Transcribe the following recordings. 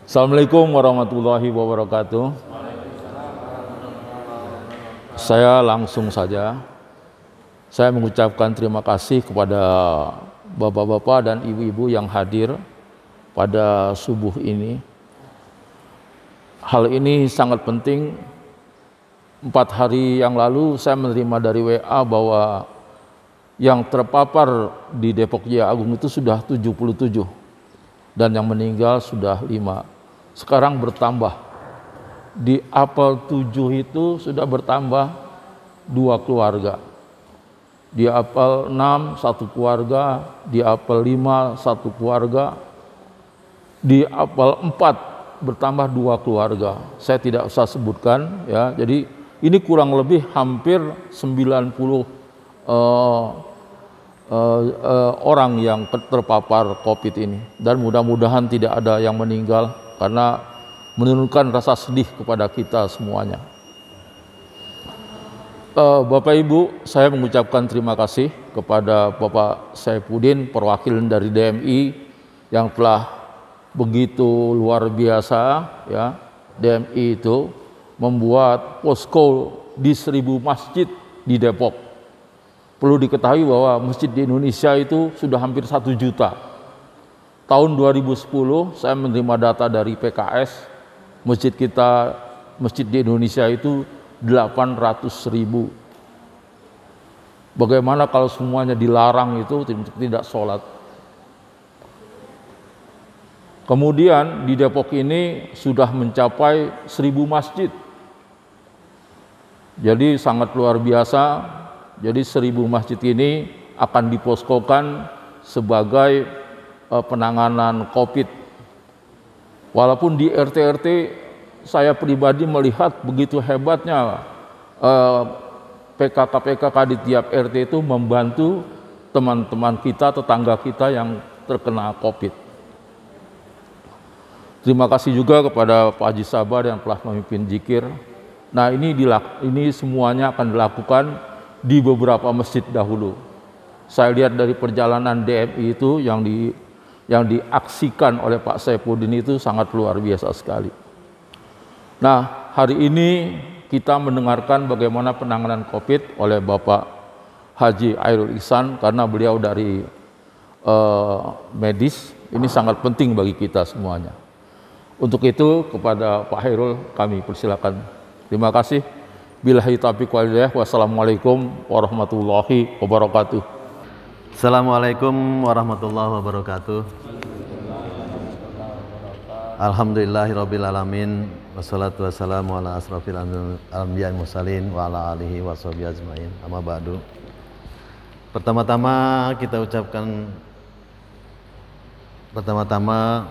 Assalamualaikum warahmatullahi wabarakatuh. Saya langsung saja, saya mengucapkan terima kasih kepada bapak-bapak dan ibu-ibu yang hadir pada subuh ini. Hal ini sangat penting. 4 hari yang lalu saya menerima dari WA bahwa yang terpapar di Depok Jaya Agung itu sudah 77 dan yang meninggal sudah 5. Sekarang bertambah. Di Apel 7 itu sudah bertambah 2 keluarga. Di Apel 6 1 keluarga, di Apel 5 1 keluarga, di Apel 4 bertambah 2 keluarga. Saya tidak usah sebutkan ya. Jadi ini kurang lebih hampir 90 orang yang terpapar COVID ini, dan mudah-mudahan tidak ada yang meninggal karena menurunkan rasa sedih kepada kita semuanya. Bapak Ibu, saya mengucapkan terima kasih kepada Bapak Saifuddin, perwakilan dari DMI yang telah begitu luar biasa ya. DMI itu membuat posko di 1000 masjid di Depok. Perlu diketahui bahwa masjid di Indonesia itu sudah hampir 1 juta. Tahun 2010 saya menerima data dari PKS, masjid di Indonesia itu 800.000. Bagaimana kalau semuanya dilarang itu tidak sholat? Kemudian di Depok ini sudah mencapai 1000 masjid. Jadi sangat luar biasa. Jadi 1000 masjid ini akan diposkokan sebagai penanganan COVID. Walaupun di RT-RT saya pribadi melihat begitu hebatnya PKK di tiap RT itu membantu teman-teman kita, tetangga kita yang terkena COVID. Terima kasih juga kepada Pak Haji Sabar yang telah memimpin zikir. Nah ini semuanya akan dilakukan di beberapa masjid dahulu. Saya lihat dari perjalanan DMI itu yang diaksikan oleh Pak Saifuddin itu sangat luar biasa sekali. Nah, hari ini kita mendengarkan bagaimana penanganan COVID oleh Bapak Haji Airul Ihsan karena beliau dari medis. Ini sangat penting bagi kita semuanya. Untuk itu kepada Pak Hairul kami persilakan. Terima kasih. Billahi taufiq wal hidayah. Wassalamualaikum warahmatullahi wabarakatuh. Assalamualaikum warahmatullahi wabarakatuh. Alhamdulillahirabbil alamin wassalatu wassalamu ala asrofil anbiya'i mursalin wa ala alihi washabihi ajmain. Amma ba'du. Pertama-tama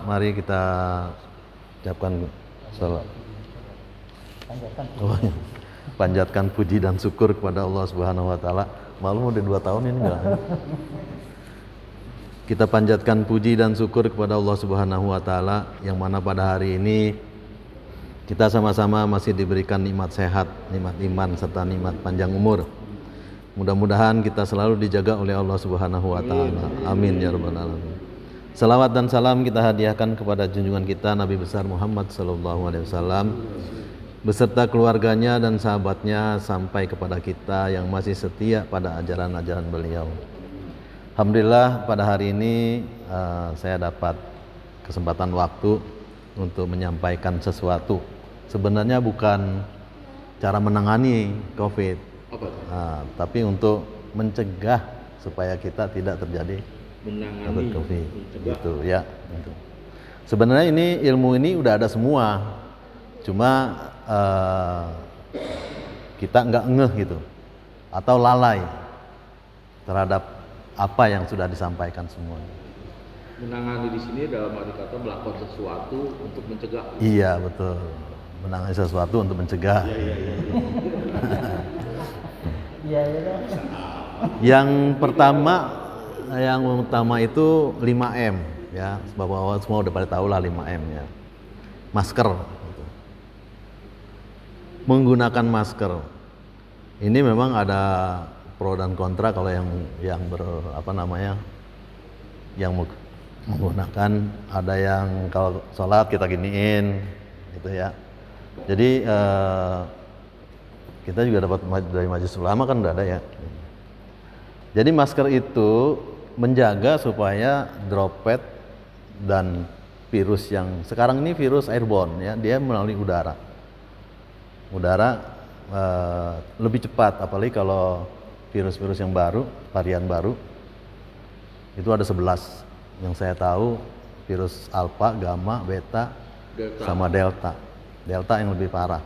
mari kita ucapkan salat. Panjatkan puji dan syukur kepada Allah Subhanahu wa taala. Malu udah 2 tahun ini enggak. Kita panjatkan puji dan syukur kepada Allah Subhanahu wa taala yang mana pada hari ini kita sama-sama masih diberikan nikmat sehat, nikmat iman serta nikmat panjang umur. Mudah-mudahan kita selalu dijaga oleh Allah Subhanahu wa taala. Amin ya rabbal alamin. Salawat dan salam kita hadiahkan kepada junjungan kita Nabi besar Muhammad sallallahu alaihi wasallam beserta keluarganya dan sahabatnya sampai kepada kita yang masih setia pada ajaran-ajaran beliau. Alhamdulillah pada hari ini saya dapat kesempatan waktu untuk menyampaikan sesuatu. Sebenarnya bukan cara menangani COVID, tapi untuk mencegah supaya kita tidak terjadi COVID. Gitu ya. Sebenarnya ilmu ini udah ada semua, cuma kita nggak ngeh gitu atau lalai terhadap apa yang sudah disampaikan semuanya. Menangani di sini dalam arti kata melakukan sesuatu untuk mencegah. Iya betul, menangani sesuatu untuk mencegah. Yang utama itu 5M ya, bapak-bapak semua udah pada tahu lah 5M ya. Masker. Menggunakan masker ini memang ada pro dan kontra. Kalau yang menggunakan, ada yang kalau sholat kita giniin gitu ya. Jadi kita juga dapat dari Majelis Ulama kan udah ada ya. Jadi masker itu menjaga supaya droplet dan virus yang sekarang ini virus airborne ya, dia melalui udara lebih cepat, apalagi kalau virus-virus yang baru, varian baru itu ada 11 yang saya tahu, virus alpha, gamma, beta, sama delta yang lebih parah.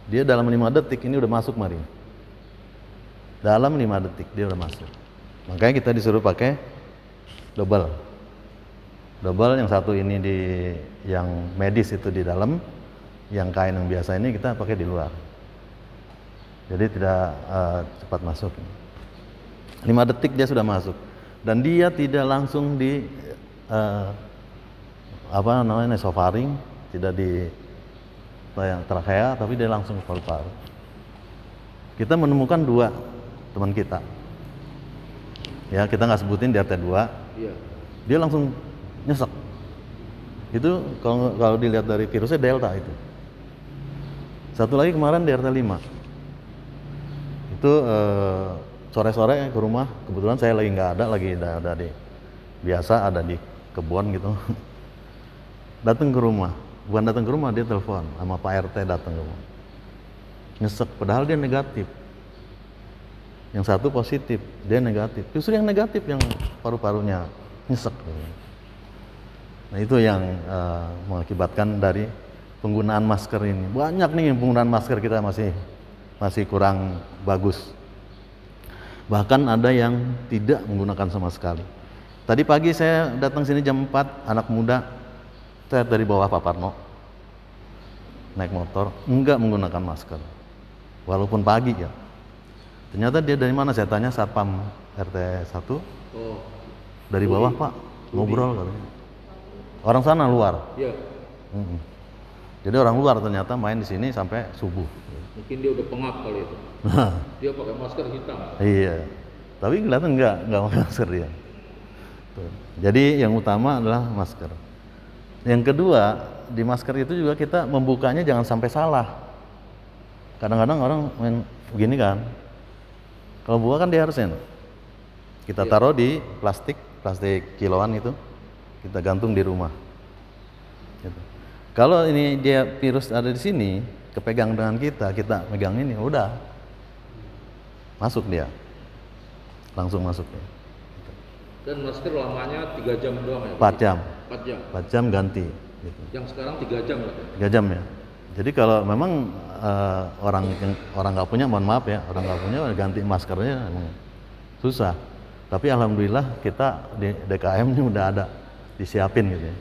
Dia dalam 5 detik ini udah masuk, mari, dalam 5 detik dia udah masuk. Makanya kita disuruh pakai double, yang satu ini di yang medis itu di dalam, yang kain yang biasa ini kita pakai di luar, jadi tidak cepat masuk. 5 detik dia sudah masuk, dan dia tidak langsung di nasofaring, tidak di trachea, tapi dia langsung ke paru-paru. Kita menemukan 2 teman kita, ya kita nggak sebutin di RT 2, dia langsung nyesek. Itu kalau dilihat dari virusnya delta itu. Satu lagi kemarin di RT 5 itu sore-sore ke rumah, kebetulan saya lagi nggak ada, lagi ada di biasa ada di kebun gitu. Datang ke rumah, bukan datang ke rumah, dia telepon sama Pak RT, datang ke rumah, nyesek, padahal dia negatif. Yang satu positif, dia negatif. Justru yang negatif yang paru-parunya nyesek. Nah itu yang mengakibatkan dari penggunaan masker ini. Banyak nih penggunaan masker kita masih kurang bagus. Bahkan ada yang tidak menggunakan sama sekali. Tadi pagi saya datang sini jam 4, anak muda, saya dari bawah Pak Parno, naik motor, enggak menggunakan masker. Walaupun pagi ya. Ternyata dia dari mana? Saya tanya Satpam RT 1. Dari bawah Pak, ngobrol katanya. Orang sana luar. Iya. Jadi orang luar ternyata main di sini sampai subuh. Mungkin dia udah pengap kali itu. Dia pakai masker hitam. Iya. Tapi kelihatan enggak pakai masker dia. Tuh. Jadi yang utama adalah masker. Yang kedua, di masker itu juga kita membukanya jangan sampai salah. Kadang-kadang orang main begini kan. Kalau buka kan dia harusnya kita taruh di plastik kiloan itu, kita gantung di rumah. Gitu. Kalau ini dia virus ada di sini, kepegang dengan kita megang ini, udah masuk dia, langsung masuk dia. Dan masker lamanya 3 jam doang ya? 4 jam. 4 jam. 4 jam ganti. Gitu. Yang sekarang 3 jam ya? 3 jam ya. Jadi kalau memang orang nggak punya, mohon maaf ya, orang nggak punya ganti maskernya emang susah. Tapi alhamdulillah kita di DKM ini udah ada disiapin gitu ya.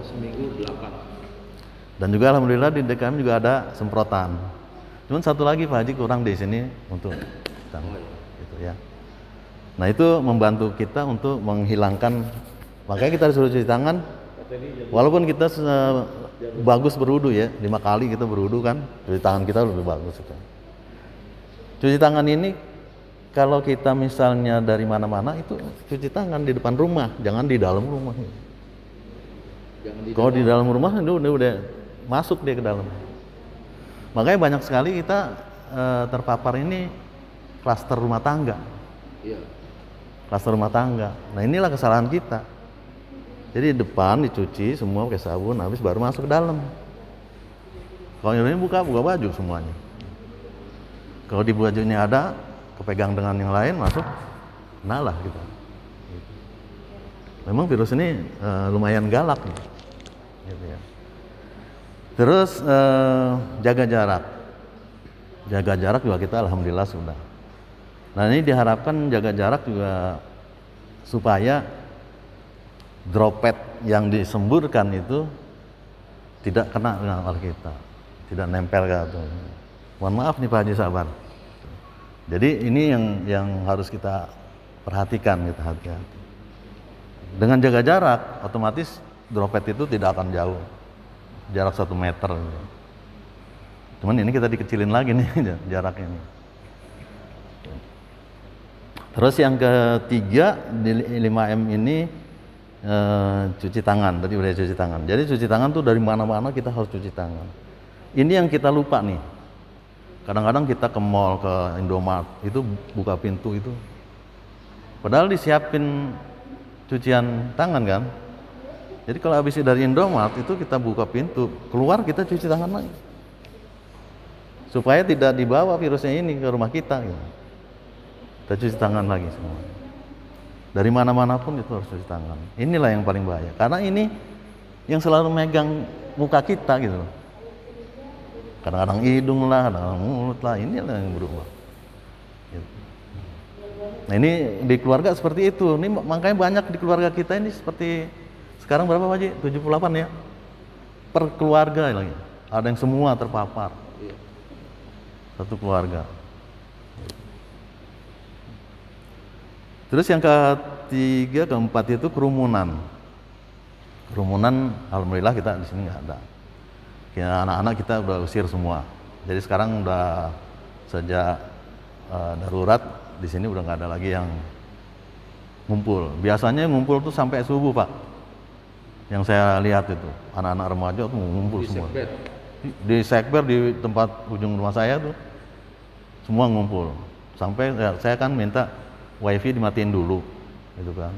Seminggu 8. Dan juga alhamdulillah di DKM juga ada semprotan. Cuman satu lagi Pak Haji kurang di sini untuk gitu ya. Nah itu membantu kita untuk menghilangkan, makanya kita disuruh cuci tangan. Walaupun kita bagus berwudu ya, 5 kali kita berwudu kan, cuci tangan kita lebih bagus. Cuci tangan ini kalau kita misalnya dari mana-mana itu cuci tangan di depan rumah, jangan di dalam rumah. Kalau di dalam rumah itu udah masuk dia ke dalam. Makanya banyak sekali kita terpapar ini klaster rumah tangga. Klaster rumah tangga. Nah inilah kesalahan kita. Jadi depan dicuci semua pakai sabun, habis baru masuk ke dalam. Kalau ini buka baju semuanya. Kalau di bajunya ada kepegang dengan yang lain masuk, nah lah gitu. Memang virus ini lumayan galak gitu ya. Terus jaga jarak juga kita alhamdulillah sudah. Nah ini diharapkan jaga jarak juga supaya droplet yang disemburkan itu tidak kena dengan kita, tidak nempel ke itu. Mohon maaf nih Pak Haji sabar. Jadi ini yang harus kita perhatikan, kita hati-hati. Dengan jaga jarak, otomatis droplet itu tidak akan jauh, jarak 1 meter. Cuman ini kita dikecilin lagi nih jaraknya. Terus yang ketiga di 5M ini cuci tangan, tadi udah cuci tangan. Jadi cuci tangan tuh dari mana-mana kita harus cuci tangan. Ini yang kita lupa nih. Kadang-kadang kita ke mall, ke Indomaret, itu buka pintu itu. Padahal disiapin cucian tangan kan. Jadi kalau habis dari Indomaret itu kita buka pintu, keluar kita cuci tangan lagi. Supaya tidak dibawa virusnya ini ke rumah kita gitu. Kita cuci tangan lagi semua. Dari mana-mana pun itu harus cuci tangan. Inilah yang paling bahaya. Karena ini yang selalu megang muka kita gitu. Kadang-kadang hidung lah, kadang-kadang mulut lah, inilah yang berubah. Gitu. Nah ini di keluarga seperti itu. Ini makanya banyak di keluarga kita ini seperti sekarang berapa Pak Haji? 78 ya? Per keluarga lagi. Ada yang semua terpapar. Satu keluarga. Terus yang ketiga, keempat itu kerumunan. Kerumunan, alhamdulillah kita di sini nggak ada. Ya, anak-anak kita udah usir semua. Jadi sekarang udah sejak darurat di sini udah nggak ada lagi yang ngumpul. Biasanya ngumpul tuh sampai subuh Pak. Yang saya lihat itu anak-anak remaja tuh ngumpul semua. Di sekber di tempat ujung rumah saya tuh semua ngumpul. Sampai saya kan minta wifi dimatiin dulu, gitu kan.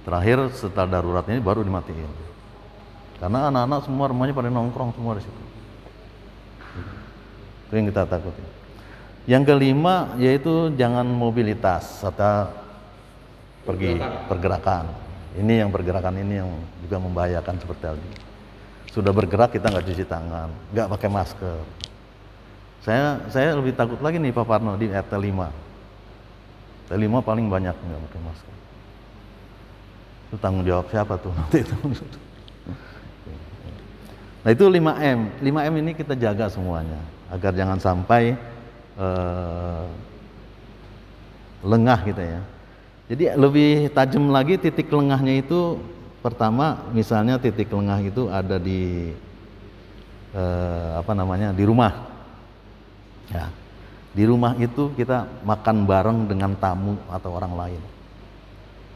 Terakhir setelah darurat ini baru dimatiin. Karena anak-anak semua remaja pada nongkrong semua di situ. Itu yang kita takuti. Yang kelima yaitu jangan mobilitas atau pergi pergerakan. Ini yang pergerakan ini yang juga membahayakan seperti tadi. Sudah bergerak kita nggak cuci tangan, nggak pakai masker. Saya lebih takut lagi nih Pak Parno di RT 5. RT 5 paling banyak nggak pakai masker. Itu tanggung jawab siapa tuh nanti itu? Nah itu 5M. 5M ini kita jaga semuanya agar jangan sampai lengah kita ya. Jadi lebih tajam lagi titik lengahnya itu pertama misalnya titik lengah itu ada di di rumah. Ya. Di rumah itu kita makan bareng dengan tamu atau orang lain.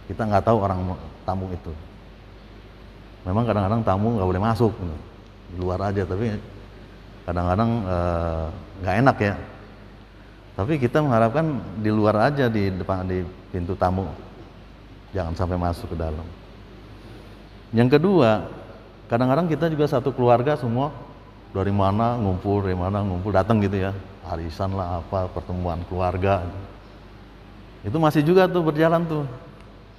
Kita nggak tahu orang tamu itu. Memang kadang-kadang tamu nggak boleh masuk. Di luar aja, tapi kadang-kadang nggak enak ya. Tapi kita mengharapkan di luar aja di depan di pintu tamu, jangan sampai masuk ke dalam. Yang kedua, kadang-kadang kita juga satu keluarga semua dari mana ngumpul datang gitu ya, arisan lah apa pertemuan keluarga. Itu masih juga tuh berjalan tuh.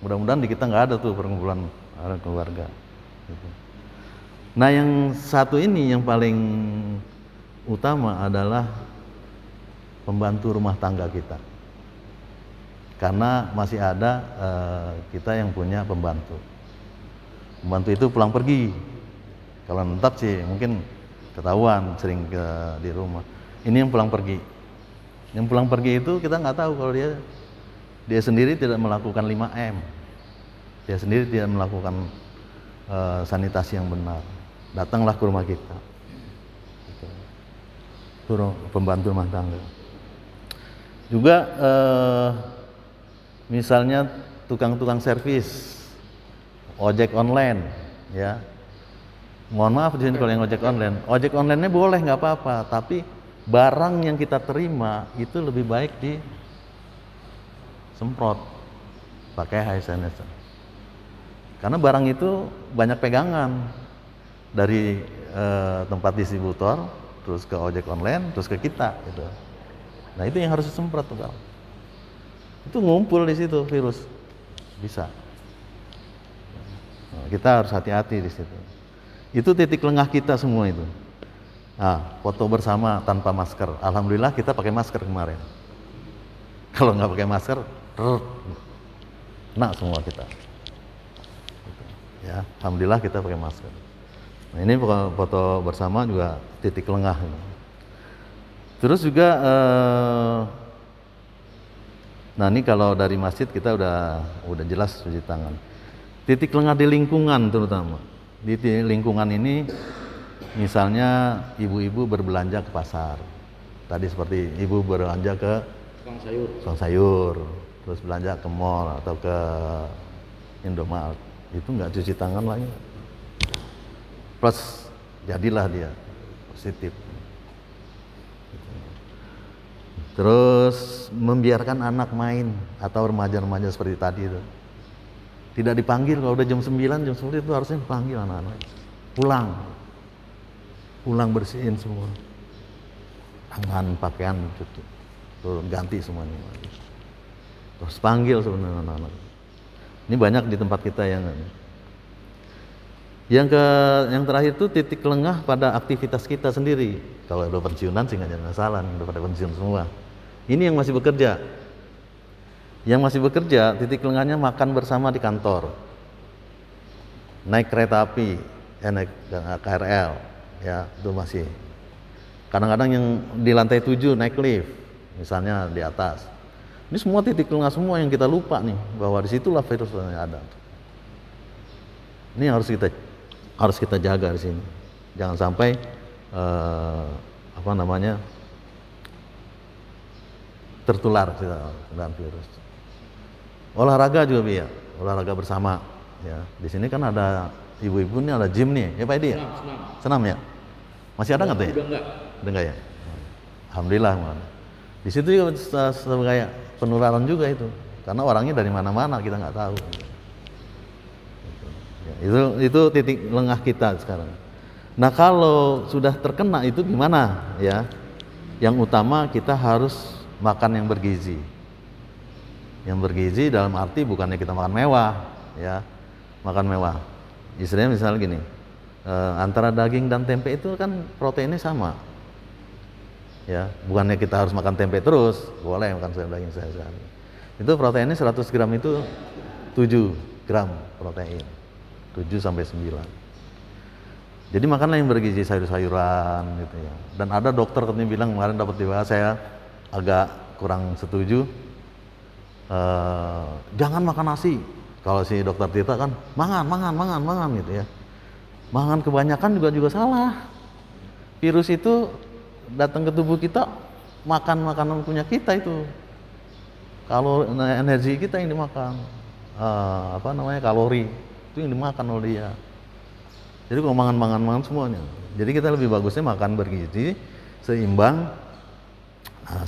Mudah-mudahan di kita nggak ada tuh perkumpulan keluarga. Gitu. Nah yang satu ini yang paling utama adalah pembantu rumah tangga kita. Karena masih ada kita yang punya pembantu. Pembantu itu pulang pergi. Kalau menetap sih mungkin ketahuan sering di rumah. Ini yang pulang pergi. Yang pulang pergi itu kita nggak tahu kalau dia sendiri tidak melakukan 5M. Dia sendiri tidak melakukan sanitasi yang benar. Datanglah ke rumah kita. Itu pembantu rumah tangga. Juga misalnya tukang-tukang servis, ojek online, ya. Mohon maaf di sini kalau yang ojek online-nya boleh nggak apa-apa, tapi barang yang kita terima itu lebih baik disemprot pakai hand sanitizer. Karena barang itu banyak pegangan dari tempat distributor, terus ke ojek online, terus ke kita, gitu. Nah itu yang harus disemprot tuh, Bang. Itu ngumpul di situ virus, bisa. Nah, kita harus hati-hati di situ. Itu titik lengah kita semua itu. Nah, foto bersama tanpa masker. Alhamdulillah kita pakai masker kemarin. Kalau nggak pakai masker, kena semua kita. Ya, alhamdulillah kita pakai masker. Nah, ini foto bersama juga titik lengah. Terus juga, nah ini kalau dari masjid kita udah jelas cuci tangan. Titik lengah di lingkungan terutama. Di lingkungan ini, misalnya ibu-ibu berbelanja ke pasar. Tadi seperti ibu berbelanja ke tukang sayur, terus belanja ke mall atau ke Indomaret. itu nggak cuci tangan lagi, plus jadilah dia positif. Terus membiarkan anak main atau remaja-remaja seperti tadi itu tidak dipanggil. Kalau udah jam 9, jam 10 itu harusnya dipanggil anak-anak, pulang bersihin semua tangan, pakaian, cuci, ganti semuanya, terus panggil sebenarnya anak-anak. Ini banyak di tempat kita yang terakhir itu titik lengah pada aktivitas kita sendiri. Kalau udah pensiunan sih nggak ada masalah, udah pada pensiun semua. Ini yang masih bekerja. Yang masih bekerja, titik lengahnya makan bersama di kantor, naik kereta api, naik KRL, ya itu masih. Kadang-kadang yang di lantai 7 naik lift, misalnya di atas. Ini semua titik lengah semua yang kita lupa nih, bahwa disitulah virus yang ada. Ini harus kita jaga di sini. Jangan sampai tertular dengan virus. Olahraga juga olahraga bersama. Ya, di sini kan ada ibu-ibu nih, ada gym nih, ya Pak Edi. Senam ya. Masih ada nggak tuh ya? Udah nggak ya. Alhamdulillah, man. Di situ juga kayak penularan juga itu, karena orangnya dari mana-mana kita nggak tahu. Itu titik lengah kita sekarang. Nah kalau sudah terkena itu gimana ya? Yang utama kita harus makan yang bergizi. Yang bergizi dalam arti bukannya kita makan mewah, ya, makan mewah. Istilahnya misalnya gini, antara daging dan tempe itu kan proteinnya sama, ya. Bukannya kita harus makan tempe terus, boleh makan daging sehari-hari. Itu proteinnya 100 gram itu 7 gram protein, 7 sampai 9. Jadi makanlah yang bergizi, sayur-sayuran gitu ya. Dan ada dokter katanya bilang kemarin dapat dibahas, saya agak kurang setuju. Jangan makan nasi. Kalau si dokter Tirta kan mangan gitu ya. Mangan kebanyakan juga salah. Virus itu datang ke tubuh kita, makan makanan punya kita itu. Kalau energi kita yang dimakan, kalori itu yang dimakan oleh dia. Jadi kalau mangan semuanya. Jadi kita lebih bagusnya makan bergizi, seimbang,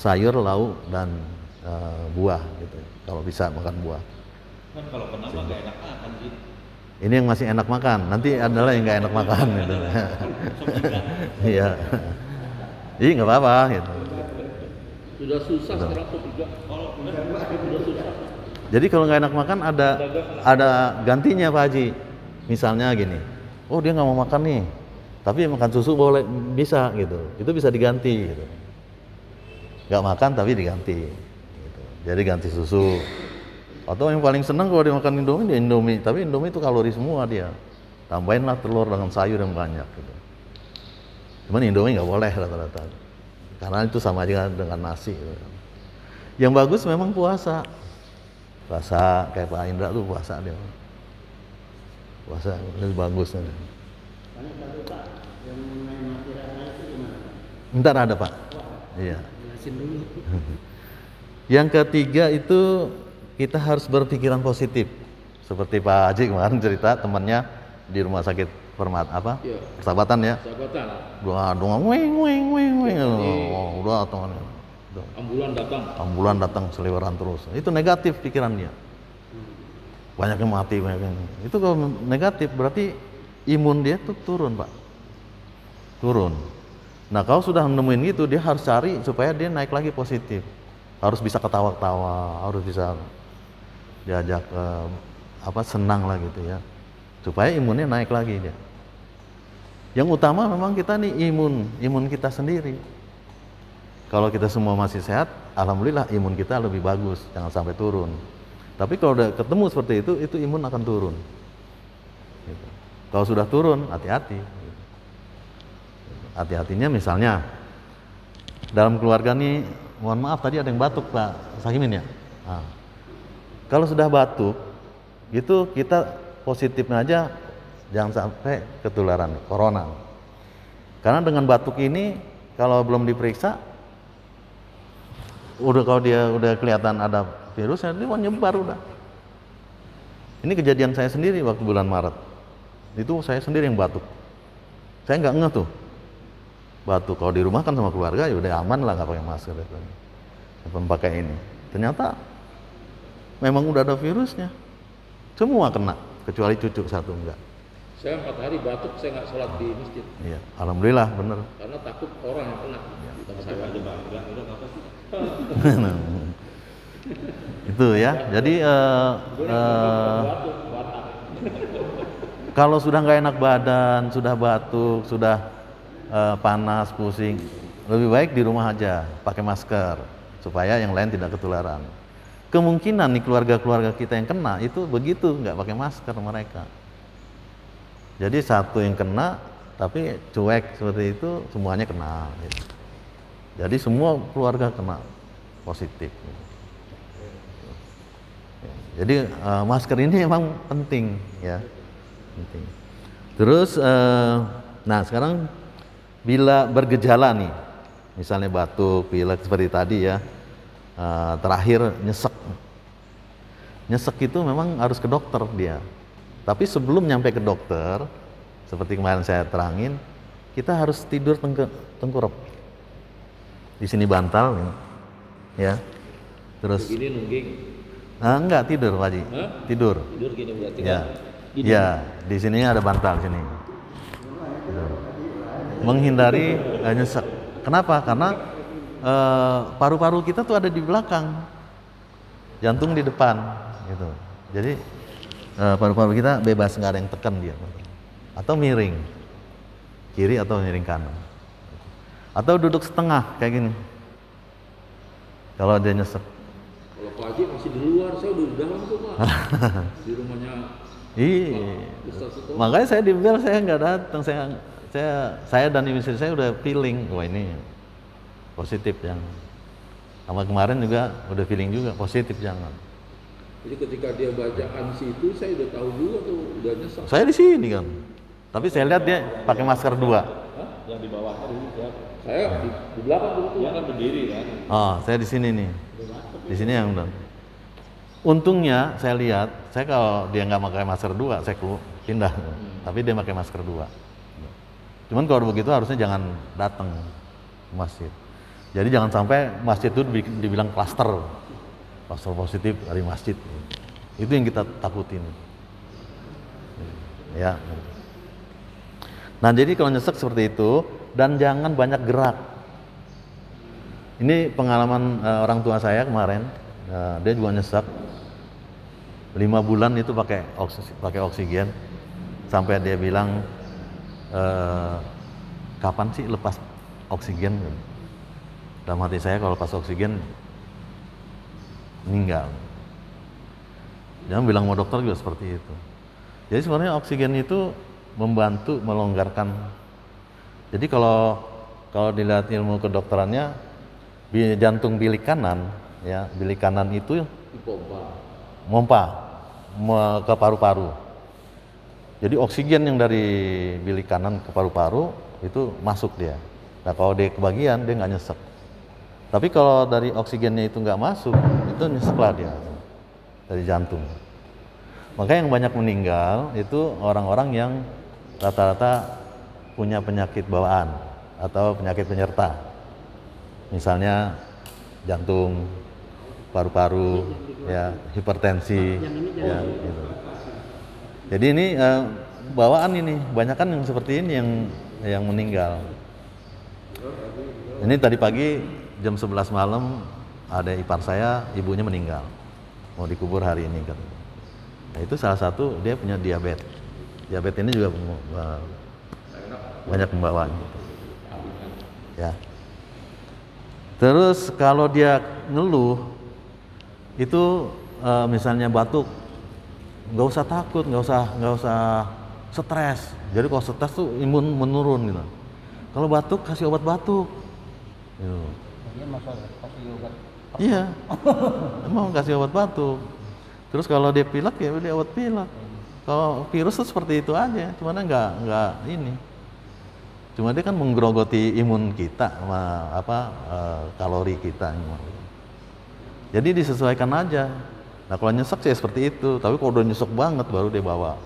sayur, lauk dan buah gitu. Kalau bisa makan buah. Kan kalau kenapa nggak enak makan sih? Ini yang masih enak makan, nanti adalah yang nggak enak makan gitu. Iya. Iya nggak apa-apa gitu. Sudah susah sekarang kok juga. Kalau sudah susah. Jadi kalau nggak enak makan ada gantinya Pak Haji. Misalnya gini, oh dia nggak mau makan nih, tapi makan susu boleh, bisa gitu. Itu bisa diganti gitu. Nggak makan tapi diganti. Gitu. Jadi ganti susu. Atau yang paling senang kalau dia makan Indomie, dia Indomie. Tapi Indomie itu kalori semua dia. Tambahinlah telur dengan sayur yang banyak gitu. Cuman Indomie nggak boleh rata-rata. Karena itu sama aja dengan nasi gitu. Yang bagus memang puasa. Puasa kayak Pak Indra tuh puasa dia. Puasa lebih bagus. Ntar ada Pak. Iya. Yang ketiga itu kita harus berpikiran positif. Seperti Pak Haji kemarin cerita temannya di rumah sakit Persahabatan ya. Persahabatan. Doa weng. Udah temannya. Ambulan datang seliweran terus. Itu negatif pikiran dia. Banyak yang mati, Itu kalau negatif berarti imun dia tuh turun, Pak. Turun. Nah, kalau sudah nemuin gitu, dia harus cari supaya dia naik lagi positif. Harus bisa ketawa-ketawa, harus bisa diajak senang lah gitu ya, supaya imunnya naik lagi dia. Yang utama memang kita nih imun kita sendiri. Kalau kita semua masih sehat, alhamdulillah imun kita lebih bagus, jangan sampai turun. Tapi kalau udah ketemu seperti itu imun akan turun. Gitu. Kalau sudah turun, hati-hati. Hati-hatinya misalnya dalam keluarga nih, mohon maaf tadi ada yang batuk Pak Sakimin ya. Nah, kalau sudah batuk, itu kita positifnya aja jangan sampai ketularan corona. Karena dengan batuk ini kalau belum diperiksa, kalau dia udah kelihatan ada virusnya, dia mau nyebar udah. Ini kejadian saya sendiri waktu bulan Maret. Itu saya sendiri yang batuk. Saya nggak ngeh tuh batuk. Kalau di rumah kan sama keluarga ya udah aman lah, nggak pakai masker itu. Pakai ini. Ternyata memang udah ada virusnya. Semua kena, kecuali cucu satu enggak. Saya 4 hari batuk, saya nggak sholat di masjid. Iya, alhamdulillah bener. Karena takut orang yang kena. Bukan saya. Itu ya. Jadi kalau sudah nggak enak badan, sudah batuk, sudah panas, pusing, lebih baik di rumah aja, pakai masker supaya yang lain tidak ketularan. Kemungkinan nih keluarga-keluarga kita yang kena itu begitu, nggak pakai masker mereka. Jadi satu yang kena tapi cuek seperti itu, semuanya kena. Gitu. Jadi semua keluarga kena positif. Jadi masker ini emang penting ya, penting. Terus, nah sekarang bila bergejala nih, misalnya batuk, pilek seperti tadi ya, terakhir nyesek. Nyesek itu memang harus ke dokter dia. Tapi sebelum nyampe ke dokter, seperti kemarin saya terangin, kita harus tidur tengkurap. Di sini bantal, ya. Terus. Begini nungging. Enggak tidur, Pak Haji. Tidur. Tidur gini berarti Ya. kan? Ya, di sini ada bantal sini. Tidur. Menghindari nyesek. Kenapa? Karena paru-paru kita tuh ada di belakang, jantung di depan, gitu. Jadi paru-paru kita bebas, nggak ada yang tekan dia, atau miring kiri atau miring kanan, atau duduk setengah kayak gini. Kalau dia nyesek. Kalau Pak Haji masih di luar, saya udah di dalam tuh Pak. Di rumahnya. Makanya saya di bel, saya nggak datang, saya dan istri saya udah feeling, wah ini positif jangan. Sama kemarin juga udah feeling juga positif jangan. Jadi ketika dia baca ANSI itu saya udah tahu juga tuh udah nyesek. Saya di sini kan. Tapi saya lihat dia pakai masker 2. Yang di bawah tadi ya. Saya di belakang dulu tuh. Dia kan berdiri kan. Oh, saya di sini nih. Di sini yang udah. Untungnya saya lihat, saya kalau dia nggak pakai masker 2, saya pindah. Tapi dia pakai masker 2. Cuman kalau begitu harusnya jangan datang ke masjid. Jadi jangan sampai masjid itu dibilang klaster positif dari masjid. Itu yang kita takutin. Ya. Nah, jadi kalau nyesek seperti itu, dan jangan banyak gerak. Ini pengalaman orang tua saya kemarin, dia juga nyesek 5 bulan itu pakai oksigen, sampai dia bilang, kapan sih lepas oksigen? Dalam hati saya kalau lepas oksigen meninggal. Jangan bilang mau dokter juga seperti itu. Jadi sebenarnya oksigen itu membantu melonggarkan. Jadi kalau dilihat ilmu kedokterannya, jantung bilik kanan, ya bilik kanan itu mompa ke paru-paru. Jadi oksigen yang dari bilik kanan ke paru-paru itu masuk dia. Nah kalau dia kebagian dia nggak nyesek. Tapi kalau dari oksigennya itu nggak masuk, itu nyeseklah dia dari jantung. Makanya yang banyak meninggal itu orang-orang yang rata-rata punya penyakit bawaan atau penyakit penyerta. Misalnya jantung, paru-paru, ya hipertensi, ya gitu. Jadi ini bawaan ini, banyak kan yang seperti ini yang meninggal. Ini tadi pagi jam 11 malam ada ipar saya, ibunya meninggal, mau dikubur hari ini kan. Nah, itu salah satu dia punya diabetes. Diabetes ini juga banyak pembawaan. Ya. Terus kalau dia ngeluh itu misalnya batuk, nggak usah takut, nggak usah stres. Jadi kalau stres tuh imun menurun gitu. Kalau batuk kasih obat batuk. Gitu. Iya, emang kasih obat batuk. Terus kalau dia pilek ya udah obat pilek. Kalau virus tuh seperti itu aja, cuman nggak ini. Cuma dia kan menggerogoti imun kita, kalori kita. Jadi disesuaikan aja. Nah kalau nyesek sih seperti itu, tapi kalau udah nyesek banget baru dia bawa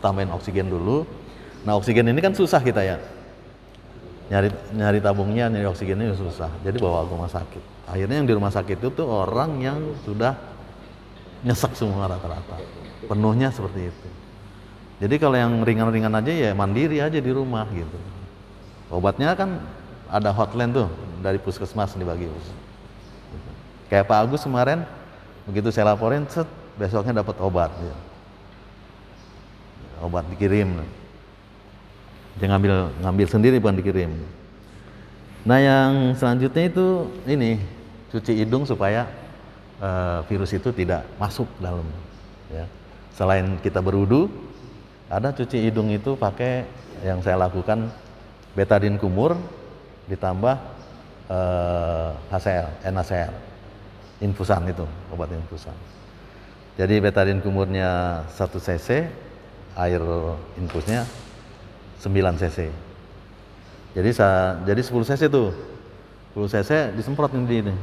tambahin oksigen dulu. Nah oksigen ini kan susah kita ya, nyari tabungnya, nyari oksigennya susah, jadi bawa ke rumah sakit. Akhirnya yang di rumah sakit itu tuh orang yang sudah nyesek semua rata-rata, penuhnya seperti itu. Jadi kalau yang ringan-ringan aja ya mandiri aja di rumah gitu. Obatnya kan ada hotline tuh dari puskesmas dibagi. Kayak Pak Agus kemarin, begitu saya laporin, besoknya dapat obat. Ya. Obat dikirim. Dia ngambil sendiri bukan dikirim. Nah yang selanjutnya itu ini cuci hidung supaya virus itu tidak masuk dalam. Ya. Selain kita berwudu, ada cuci hidung itu pakai yang saya lakukan betadine kumur ditambah HCl, NaCl, infusan itu obat infusan. Jadi betadine kumurnya 1 cc, air infusnya 9 cc. Jadi 10 cc tuh. 10 cc disemprot ini.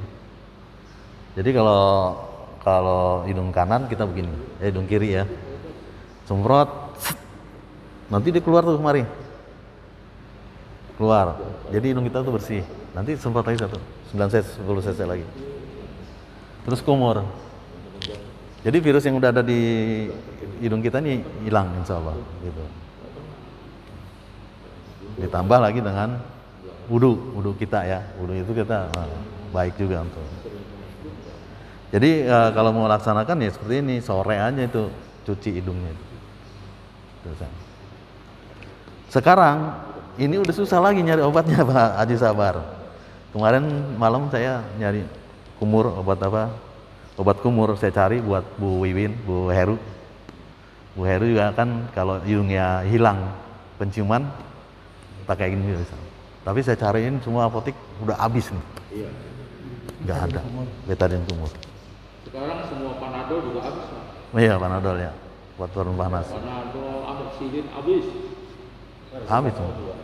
Jadi kalau hidung kanan kita begini, hidung kiri ya. Semprot. Nanti dia keluar tuh kemari. Keluar. Jadi hidung kita tuh bersih. Nanti semprot lagi 9 cc, 10 cc lagi. Terus kumur. Jadi virus yang udah ada di hidung kita ini hilang insya Allah gitu. Ditambah lagi dengan wudu kita ya, wudu itu kita baik juga untuk. Jadi kalau mau laksanakan ya seperti ini, sore aja itu cuci hidungnya. Sekarang ini udah susah lagi nyari obatnya Pak Haji Sabar. Kemarin malam saya nyari kumur, obat kumur saya cari buat Bu Wiwin, Bu Heru. Bu Heru juga kan kalau hidungnya hilang penciuman pakai gini bisa. Tapi saya cariin semua apotek udah habis nih. Iya. Nggak ada betadine kumur. Sekarang semua Panadol juga habis, Pak. Iya, Panadol ya. Buat turun panas. Panadol, amoxicillin habis. Habis semua.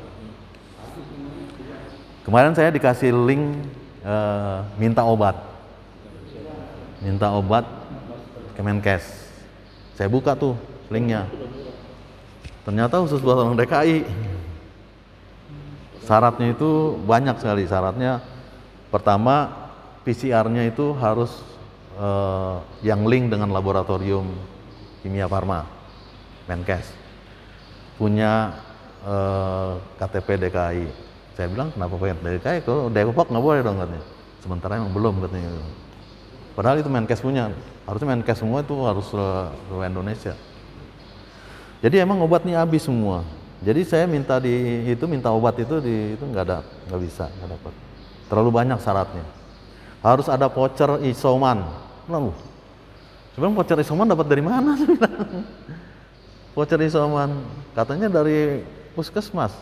Kemarin saya dikasih link minta obat Kemenkes. Saya buka tuh linknya. Ternyata khusus buat orang DKI. Syaratnya itu banyak sekali syaratnya. Pertama, PCR-nya itu harus yang link dengan laboratorium kimia farma, Menkes. Punya KTP DKI. Saya bilang kenapa pengen DKI? Kalau Depok nggak boleh dong katanya. Sementara emang belum katanya. Padahal itu Menkes punya. Harusnya Menkes semua itu harus seluruh Indonesia. Jadi emang obatnya habis semua. Jadi saya minta obat itu itu nggak bisa, nggak dapat. Terlalu banyak syaratnya. Harus ada voucher isoman. Lalu, sebenarnya voucher isoman dapat dari mana? Voucher isoman katanya dari puskesmas.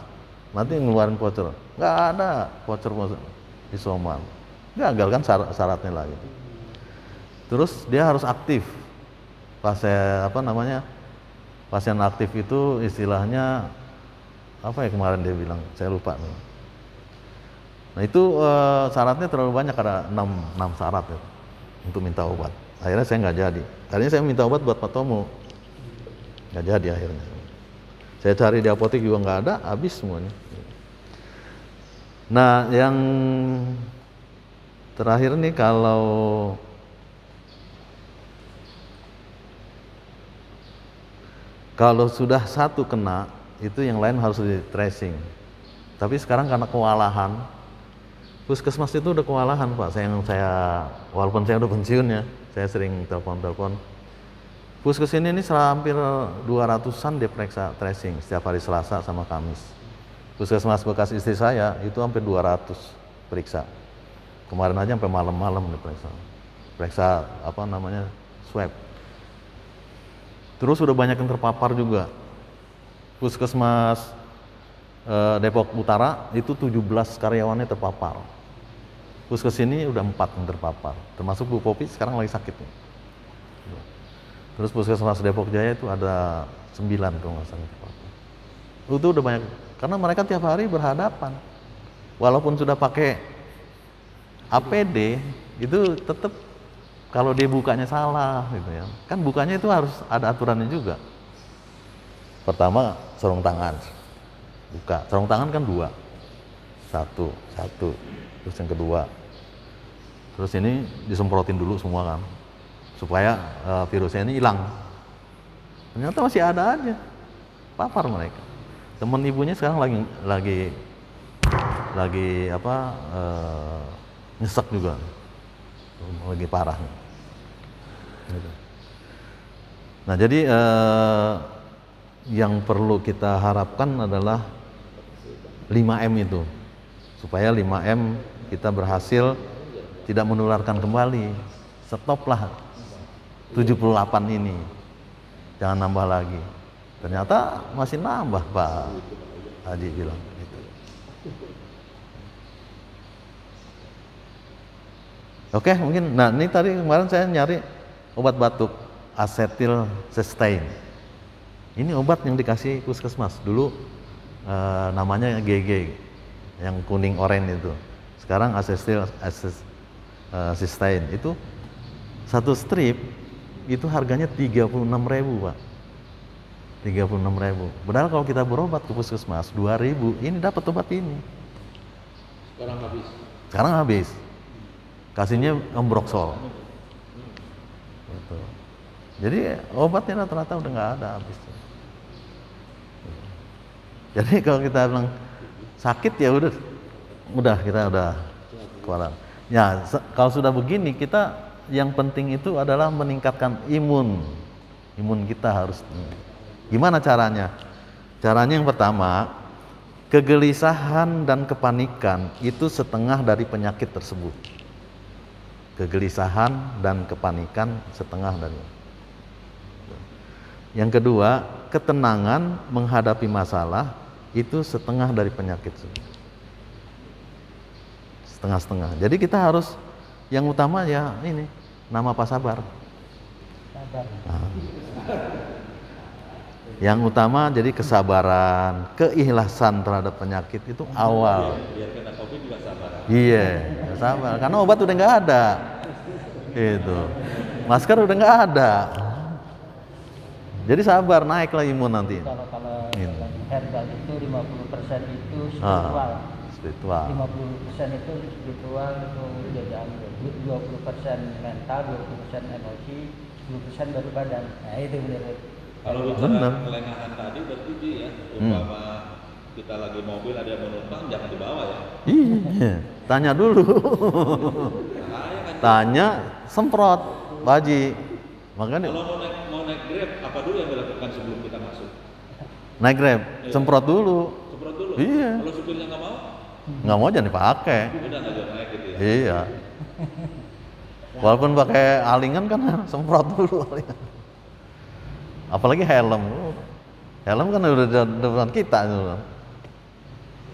Nanti ngeluarin voucher. Nggak ada voucher isoman. Gagal kan syaratnya lagi. Terus dia harus aktif. Pasien aktif itu istilahnya apa ya kemarin dia bilang, saya lupa. Nah itu syaratnya terlalu banyak, ada 6 syarat ya, untuk minta obat. Akhirnya saya nggak jadi. Akhirnya saya minta obat buat Pak Tomo, nggak jadi akhirnya. Saya cari di apotek juga nggak ada, habis semuanya. Nah yang terakhir nih kalau sudah satu kena, itu yang lain harus di tracing. Tapi sekarang karena kewalahan, puskesmas itu udah kewalahan Pak. Walaupun saya udah pensiun ya, saya sering telepon. Puskes ini hampir 200-an diperiksa tracing setiap hari Selasa sama Kamis. Puskesmas bekas istri saya itu hampir 200 periksa. Kemarin aja sampai malam-malam diperiksa. Periksa swab. Terus udah banyak yang terpapar juga. Puskesmas Depok Utara itu 17 karyawannya terpapar. Puskes ini udah 4 yang terpapar, termasuk Bu Popi sekarang lagi sakit nih. Terus Puskesmas Depok Jaya itu ada 9 kalau nggak salah terpapar. Itu udah banyak, karena mereka tiap hari berhadapan. Walaupun sudah pakai APD, itu tetap kalau dia bukanya salah gitu ya. Kan bukanya itu harus ada aturannya juga. Pertama sarung tangan, buka. Sarung tangan kan dua, satu, terus yang kedua. Terus ini disemprotin dulu semua kan, supaya virusnya ini hilang. Ternyata masih ada aja, papar mereka. Temen ibunya sekarang lagi apa nyesek juga, lagi parah. Gitu. Nah jadi yang perlu kita harapkan adalah 5M itu, supaya 5M kita berhasil tidak menularkan kembali. Stoplah 78 ini, jangan nambah lagi. Ternyata masih nambah, Pak Haji bilang gitu. Oke, mungkin. Nah, ini tadi kemarin saya nyari obat batuk acetyl cysteine. Ini obat yang dikasih puskesmas dulu, namanya GG, yang kuning oranye itu. Sekarang acetyl cysteine itu satu strip itu harganya 36.000, Pak. 36.000. Padahal kalau kita berobat ke puskesmas 2.000, ini dapat obat ini. Sekarang habis. Kasihnya Ambroxol. Gitu. Jadi obatnya rata-rata udah nggak ada habis. Jadi kalau kita bilang sakit ya udah kita udah keluar. Ya kalau sudah begini kita yang penting itu adalah meningkatkan imun kita harus. Gimana caranya? Caranya yang pertama, kegelisahan dan kepanikan itu setengah dari penyakit tersebut. Kegelisahan dan kepanikan setengah dari. Yang kedua, ketenangan menghadapi masalah itu setengah dari penyakit. Setengah-setengah. Jadi kita harus yang utama ya ini, nama Pak Sabar. Nah. Yang utama jadi kesabaran, keikhlasan terhadap penyakit itu awal. Biar kena COVID juga sabar. Iya, sabar. Karena obat udah nggak ada. Itu. Masker udah nggak ada. Jadi sabar, naiklah imun nanti. Kalau herbal itu 50% itu spiritual. Spiritual. 50% itu spiritual, itu jadi ambil. 20% mental, 20% emosi, 10% baru badan. Nah itu benar. Kalau bicara kelengahan tadi berarti ya, umpama kita lagi mobil ada yang menumpang jangan dibawa ya. Iya, tanya dulu. Tanya, semprot, Pak Haji. Makanya Kalau mau naik Grab, apa dulu yang dilakukan sebelum kita masuk? naik Grab, semprot dulu. Semprot dulu. Iya. Kalau supirnya nggak mau, Nggak mau jangan dipakai. udah nggak jadi naik gitu ya. Iya. Walaupun pakai alingan kan semprot dulu. Apalagi helm. Helm kan udah di depan kita.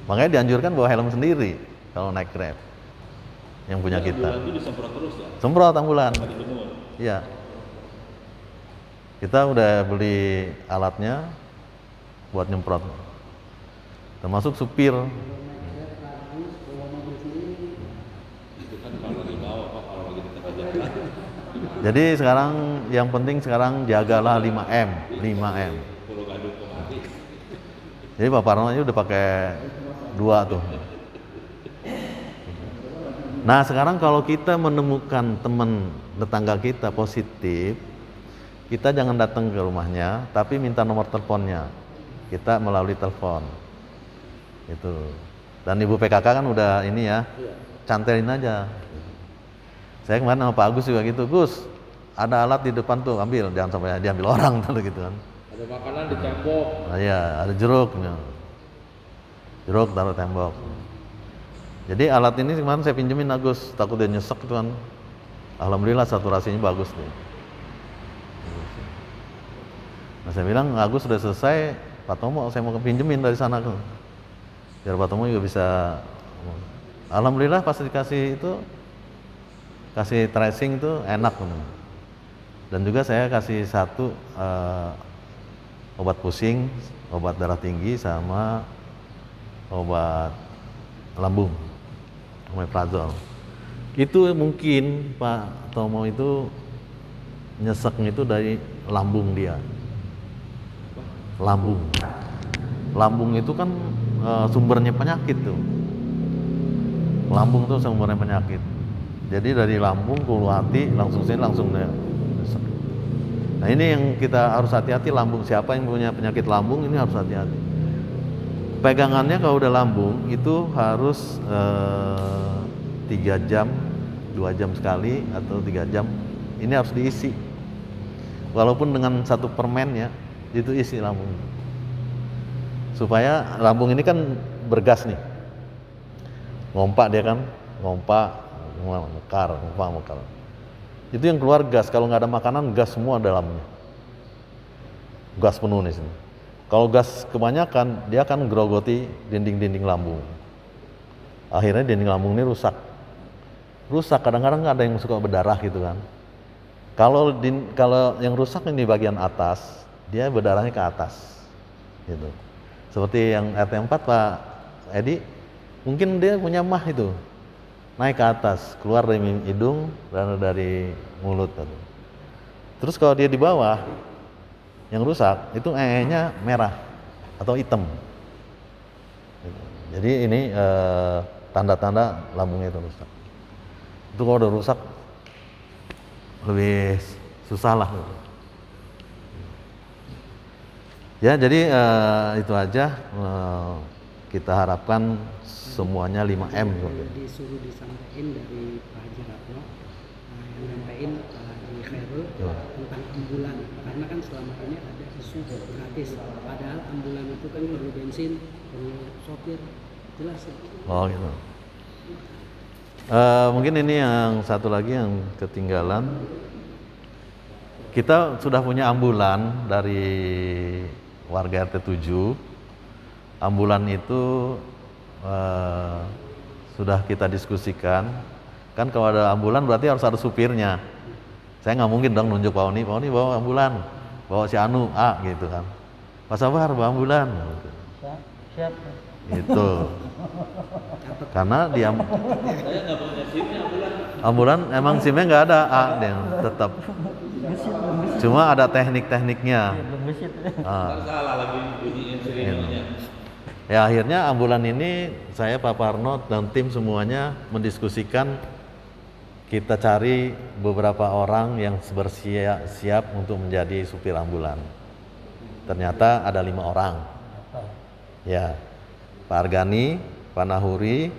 Makanya dianjurkan bawa helm sendiri kalau naik Grab. Yang punya kita. Ambulan itu disemprot terus ya. Semprot ambulan. Nggak dijemur. Iya. Kita udah beli alatnya buat nyemprot. Termasuk supir. Itu kan kalau lagi bawa Pak, kalau lagi di tengah jalan. Jadi sekarang yang penting sekarang jagalah 5M, 5M. Pulau Gadung kemari. Jadi Pak Parno ini udah pakai 2 tuh. Nah sekarang kalau kita menemukan teman tetangga kita positif, kita jangan datang ke rumahnya, tapi minta nomor teleponnya. Kita melalui telepon. Gitu. Dan Ibu PKK kan udah ini ya, cantelin aja. Saya kemarin sama Pak Agus juga gitu, Gus, ada alat di depan tuh, ambil, jangan sampai diambil orang tuh gitu kan. Ada makanan di tembok. Nah, iya, ada jeruk. Jeruk taruh tembok. Jadi alat ini kemarin saya pinjemin Agus, takut dia nyesek itu kan. Alhamdulillah saturasinya bagus nih. Nah saya bilang Agus sudah selesai, Pak Tomo saya mau pinjemin dari sana tuh. Biar Pak Tomo juga bisa. Alhamdulillah pas dikasih itu, kasih tracing itu enak. Dan juga saya kasih 1 obat pusing, obat darah tinggi sama obat lambung, omeprazol. Itu mungkin Pak Tomo itu nyeseknya itu dari lambung dia. Lambung itu kan sumbernya penyakit tuh. Lambung tuh sumbernya penyakit. Jadi dari lambung ke ulu hati langsung dia nyesek. Nah ini yang kita harus hati-hati, lambung. Siapa yang punya penyakit lambung ini harus hati-hati. Pegangannya kalau udah lambung itu harus 3 jam, 2 jam sekali atau 3 jam. Ini harus diisi. Walaupun dengan 1 permen ya, itu isi lambung. Supaya lambung ini kan bergas nih. Ngompak dia kan, mekar. Itu yang keluar gas. Kalau nggak ada makanan, gas semua dalamnya. Gas penuh nih sini. Kalau gas kebanyakan, dia akan gerogoti dinding-dinding lambung. Akhirnya dinding lambung ini rusak. Kadang-kadang ada yang suka berdarah gitu kan. Kalau yang rusak ini di bagian atas, dia berdarahnya ke atas. Gitu. Seperti yang RT4 Pak Edi, mungkin dia punya mah itu. Naik ke atas, keluar dari hidung dan dari mulut. Terus kalau dia di bawah, yang rusak itu nya merah atau hitam. Jadi ini tanda-tanda lambungnya itu rusak. Itu kalau udah rusak lebih susah lah. Ya jadi itu aja, kita harapkan semuanya 5M. Disuruh disampaikan dari Pak Haji Ratno, yang nyampein Pak Haji Khairul tentang ambulan, karena kan selama ini ada isu gratis, padahal ambulan itu kan perlu bensin, perlu sopir, jelas ya. Oh gitu. Mungkin ini yang satu lagi yang ketinggalan. Kita sudah punya ambulan dari warga RT 7. Ambulan itu sudah kita diskusikan. Kan kalau ada ambulan berarti harus ada supirnya. Saya nggak mungkin dong nunjuk Pak Oni bawa ambulan, bawa si Anu A gitu kan. Pak Sabar bawa ambulan. Siap. Itu. Karena dia ambulan emang SIM-nya nggak ada A dia tetap. Cuma ada teknik-tekniknya. Salah lagi bunyiin sirininya. Ya akhirnya ambulan ini saya Pak Parno dan tim semuanya mendiskusikan, kita cari beberapa orang yang bersiap untuk menjadi supir ambulan. Ternyata ada 5 orang. Ya, Pak Argani, Pak Nahuri,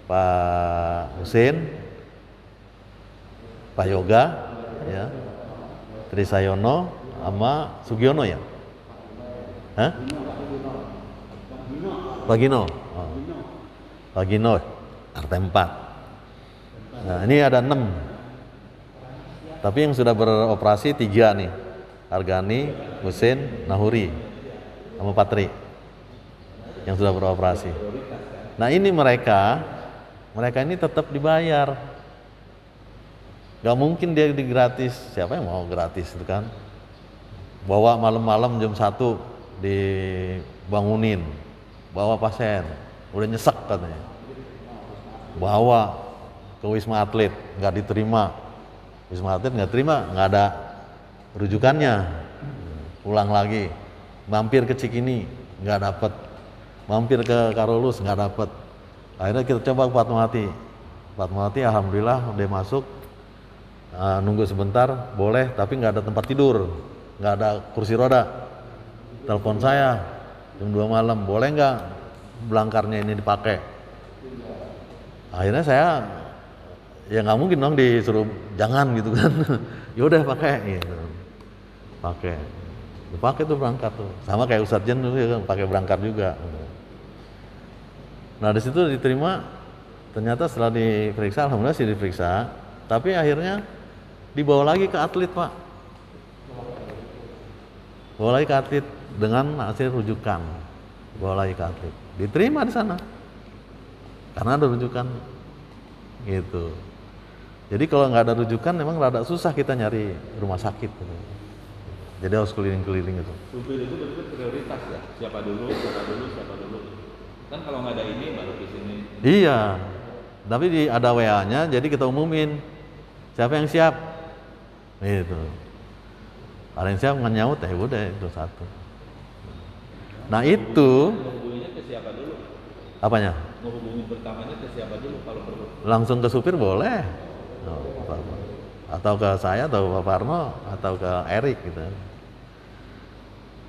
Pak Husin, Pak Yoga, ya, Trisayono, sama Sugiono ya. Hah? Pak Gino. Oh. Pak Gino, RT4. Nah, ini ada 6. Tapi yang sudah beroperasi 3 nih. Argani, Husin, Nahuri, sama Patri. Yang sudah beroperasi. Nah, ini mereka ini tetap dibayar. Gak mungkin dia gratis. Siapa yang mau gratis itu kan? Bawa malam-malam jam 1 dibangunin, bawa pasien, udah nyesek katanya, bawa ke Wisma Atlet, nggak diterima. Wisma Atlet nggak terima, nggak ada rujukannya, pulang lagi, mampir ke Cikini nggak dapet, mampir ke Karolus nggak dapet. Akhirnya kita coba ke Fatmawati, alhamdulillah udah masuk. Nunggu sebentar boleh, tapi nggak ada tempat tidur, nggak ada kursi roda. Telepon saya jam 2 malam, boleh nggak belangkarnya ini dipakai? Akhirnya saya ya nggak mungkin dong disuruh jangan gitu kan. Ya udah pakai gitu. Pakai tuh berangkat tuh. Sama kayak Ustadz Jen tuh ya, pakai berangkat juga. Nah, di situ diterima. Ternyata setelah diperiksa, alhamdulillah sih diperiksa, tapi akhirnya dibawa lagi ke atlet, Pak. Bawa lagi ke atlet dengan hasil rujukan. Bawa lagi ke atlet. Diterima di sana. Karena ada rujukan. Gitu. Jadi kalau nggak ada rujukan memang rada susah kita nyari rumah sakit. Gitu. Jadi harus keliling-keliling gitu. Supir itu berarti prioritas ya. Siapa dulu. Kan kalau nggak ada ini baru di sini. Iya. Tapi ada WA-nya, jadi kita umumin siapa yang siap. Gitu. Ada yang siap nggak nyaut, udah itu satu. Nah itu. Menghubunginya ke siapa dulu? Apanya? Menghubungi pertamanya ke siapa dulu kalau perlu? Langsung ke supir boleh. Atau ke saya, atau Pak Parno, atau ke Erik gitu.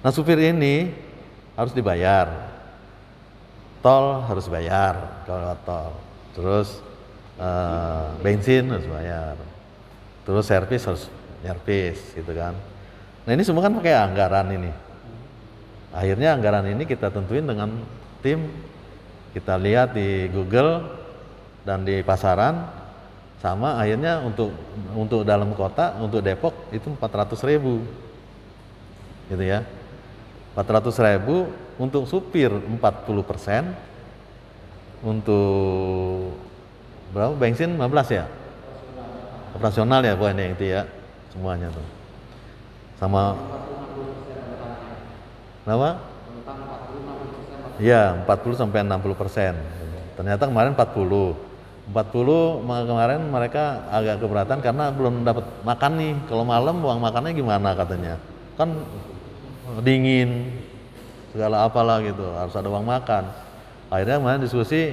Nah supir ini harus dibayar. Tol harus bayar kalau tol. Terus bensin harus bayar. Terus servis harus servis gitu kan. Nah ini semua kan pakai anggaran ini. Akhirnya anggaran ini kita tentuin dengan tim, kita lihat di Google dan di pasaran, sama akhirnya untuk dalam kota, untuk Depok itu 400.000 gitu ya. 400.000 untuk supir 40%, untuk berapa bensin 15 ya? Operasional ya pokoknya itu ya, semuanya tuh. Sama berapa? Iya, 40 sampai 60%. Ternyata kemarin 40 kemarin mereka agak keberatan karena belum dapat makan nih. Kalau malam uang makannya gimana katanya? Kan dingin segala apalah gitu, harus ada uang makan. Akhirnya kemarin diskusi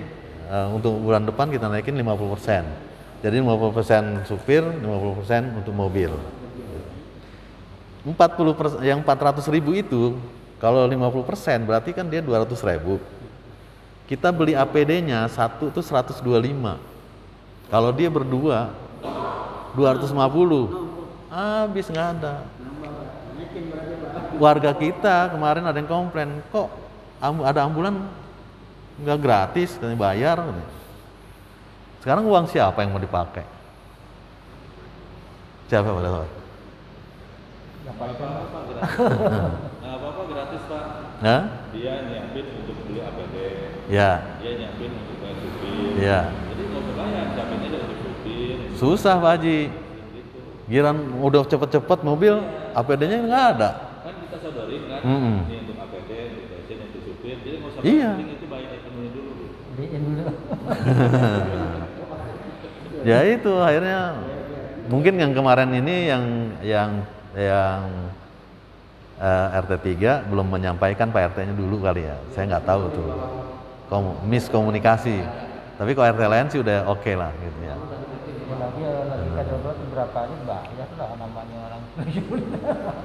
untuk bulan depan kita naikin 50%. Jadi 50% supir, 50% untuk mobil. 40%, yang 400.000 itu kalau 50% berarti kan dia 200.000. Kita beli APD-nya satu tuh 125. Kalau dia berdua 250. Habis nggak ada. Warga kita kemarin ada yang komplain, kok ada ambulan nggak gratis, katanya bayar. Sekarang uang siapa yang mau dipakai? Siapa pada saat? Nah, apa-apa gratis Pak. Hah? Dia nyiapin untuk beli APD. Ya. Dia nyiapin untuk bayar supir. Ya. Jadi nggak usah bayar, siapinnya dari supir. Susah Pak Haji. Gitu. Giran udah cepet-cepet mobil, APD-nya nggak ada. Kan kita sodorin kan, ini untuk APD, untuk bensin, untuk supir. Jadi nggak usah Iya. bayar, itu bayar ekonomi dulu. Beliin dulu. Ya itu akhirnya mungkin yang kemarin ini yang RT 3 belum menyampaikan Pak RT-nya dulu kali ya. Saya nggak tahu tuh. Miskomunikasi. Tapi kalau RT lain sih udah oke lah gitu ya. Lagi kadang-kadang berapa ini bayar lah namanya orang.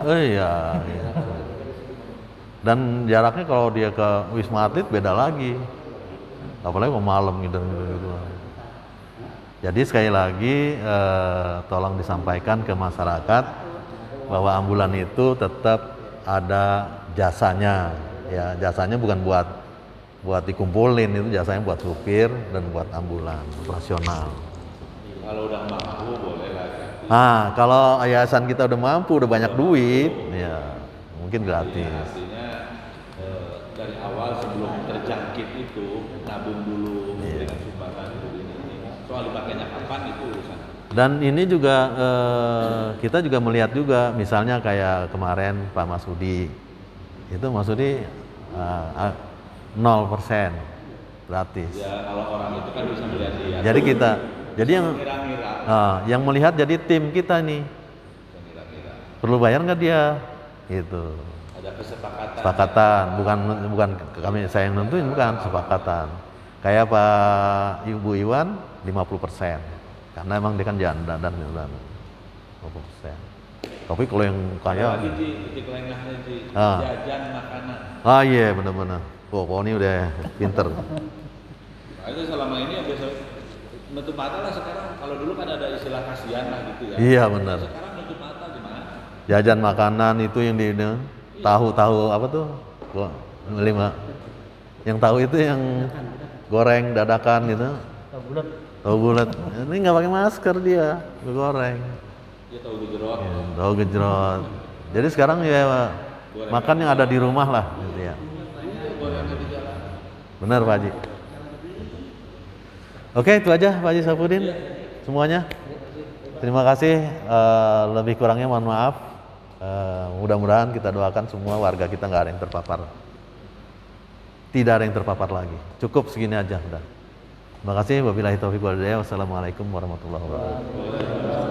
Oh iya. Dan jaraknya kalau dia ke Wisma Atlet beda lagi. Apalagi kalau malam gitu. Jadi sekali lagi tolong disampaikan ke masyarakat bahwa ambulan itu tetap ada jasanya. Ya, jasanya bukan buat dikumpulin, itu jasanya buat supir dan buat ambulan operasional. Kalau udah mampu boleh lah. Nah, kalau yayasan kita udah mampu, udah banyak duit, ya mungkin gratis. Artinya dari awal sebelum terjangkit itu nabung dulu, memberikan sumbangan ini. Soal dipakainya kapan itu urusan. Dan ini juga kita juga melihat juga, misalnya kayak kemarin Pak Masudi, itu Masudi 0% gratis. Ya kalau orang itu kan bisa melihat dia. Jadi yang melihat jadi tim kita nih. Kira-kira. Perlu bayar nggak dia? Gitu. Ada kesepakatan. Sepakatan, bukan kami saya yang nentuin, bukan sepakatan. Kayak Pak Ibu Iwan 50%. Karena emang dia kan janda dan 50%. Tapi kalau yang kaya lagi di kelengahnya di jajan makanan. Iya benar-benar. Wah, ini udah pinter. Nah, itu selama ini yang biasa nutup mata lah sekarang. Kalau dulu kan ada istilah kasihan lah gitu ya. Iya benar. Sekarang nutup mata gimana? Jajan makanan itu yang di tahu apa tuh? 5. Yang tahu itu yang goreng dadakan gitu. Tahu bulat. Ini nggak pakai masker dia, goreng. Dia tahu gejrot. Ya, tahu gejrot. Jadi sekarang ya makan yang ada di rumah lah gitu ya. Benar Pak Haji. Oke, itu aja Pak Haji Safudin semuanya. Terima kasih, lebih kurangnya mohon maaf. Mudah-mudahan kita doakan semua warga kita nggak ada yang terpapar. Tidak ada yang terpapar lagi. Cukup segini aja udah. Terima kasih. Wabillahi taufiq wal hidayah. Wassalamualaikum warahmatullahi wabarakatuh.